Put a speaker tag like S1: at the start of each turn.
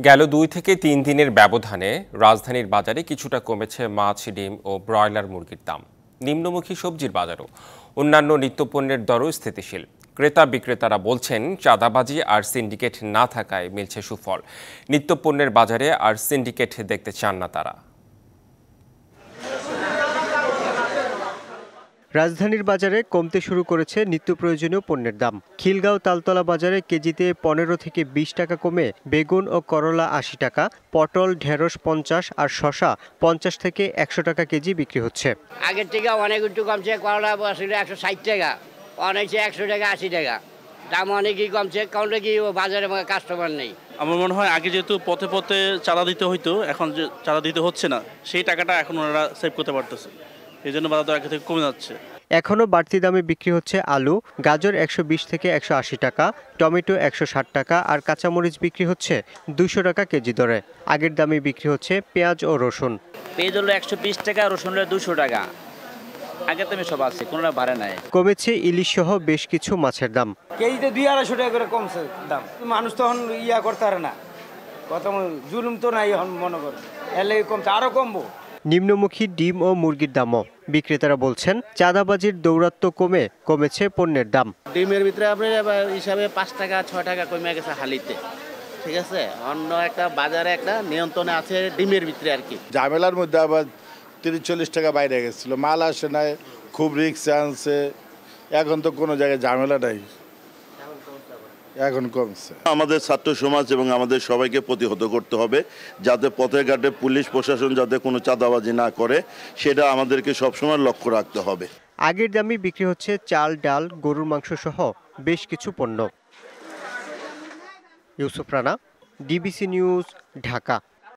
S1: গেল 2 থেকে 3 দিনের ব্যবধানে রাজধানীর বাজারে কিছুটা কমেছে মাছ, ডিম ও ব্রয়লার মুরগির দাম। নিম্নমুখী সবজির বাজারও অন্যান্য নিত্যপণ্যের দরও স্থিতিশীল। ক্রেতা বিক্রেতারা বলছেন, চাঁদাবাজি আর সিন্ডিকেট না থাকায় মিলছে সুফল। নিত্যপণ্যের বাজারে আর সিন্ডিকেট দেখতে চান না তারা।
S2: রাজধানীর বাজারে কমতে শুরু করেছে নিত্য প্রয়োজনীয় পণ্যের দাম। খিলগাঁও তালতলা বাজারে কেজিতে 15 থেকে 20 টাকা কমে বেগুন ও করলা 80 টাকা, পটল, ঢেঁড়স 50 আর শসা 50 থেকে 100 টাকা কেজি বিক্রি হচ্ছে।
S3: আগের থেকে অনেক একটু কমছে। করলা 160 টাকা, অনেক 100 টাকা 80 টাকা, দাম অনেকই কমছে। কারণ কি বাজারে কাস্টমার নেই।
S4: আমার মনে হয় আগে যেহেতু পথে পথে চাঁদা দিতে হইতো, এখন যে চাঁদা দিতে হচ্ছে না, সেই টাকাটা এখন ওনারা সেভ করতে পারতেছে। এই জন্য বাজার আগে থেকে কমে যাচ্ছে।
S2: এখনও বাড়তি দামে বিক্রি হচ্ছে আলু, গাজর 120 থেকে 180 টাকা, টমেটো 160 টাকা আর কাঁচামরিচ বিক্রি হচ্ছে 200 টাকা কেজি দরে। আগের দামে বিক্রি হচ্ছে পেঁয়াজ ও রসুন।
S5: পেঁয়াজ হলো 120 টাকা, রসুন হলো 200 টাকা। আগের দামে সব আছে, কোনোটা বাড়ে নাই।
S2: কমেছে ইলিশ সহ বেশ কিছু মাছের দাম।
S6: কেজিতে 200-250 টাকা করে কমছে দাম। মানুষ তখন করতে পারে না, কত জুলুম তো নাই এখন মনে করে, এলে কমছে, আরো কমবো।
S2: নিম্নমুখী ডিম ও মুরগির দামও। বিক্রেতারা বলছেন, চাঁদাবাজির দৌরাত্ম্য কমেছে পণ্যের দাম।
S7: ডিমের ভিতরে আপনি হিসাবে 5 টাকা 6 টাকা কমে গেছে হালিতে, ঠিক আছে। অন্য একটা বাজারে একটা নিয়ন্ত্রণে আছে ডিমের ভিতরে আর কি।
S8: ঝামেলার মধ্যে আবার 30-40 টাকা বাইরে গেছিল, মাল আসে নাই, খুব রিস্ক আনছে। এখন তো কোনো জায়গায় ঝামেলা নাই, এখন কমছে।
S9: আমাদের ছাত্র সমাজ এবং আমাদের সবাইকে প্রতিহত করতে হবে, যাতে পথে ঘাটে পুলিশ প্রশাসন যাতে কোনো চাঁদাবাজি না করে, সেটা আমাদেরকে সবসময় লক্ষ্য রাখতে হবে।
S2: আগের দামে বিক্রি হচ্ছে চাল, ডাল, গরুর মাংস সহ বেশ কিছু পণ্য। Yusuf Rana, DBC news, Dhaka.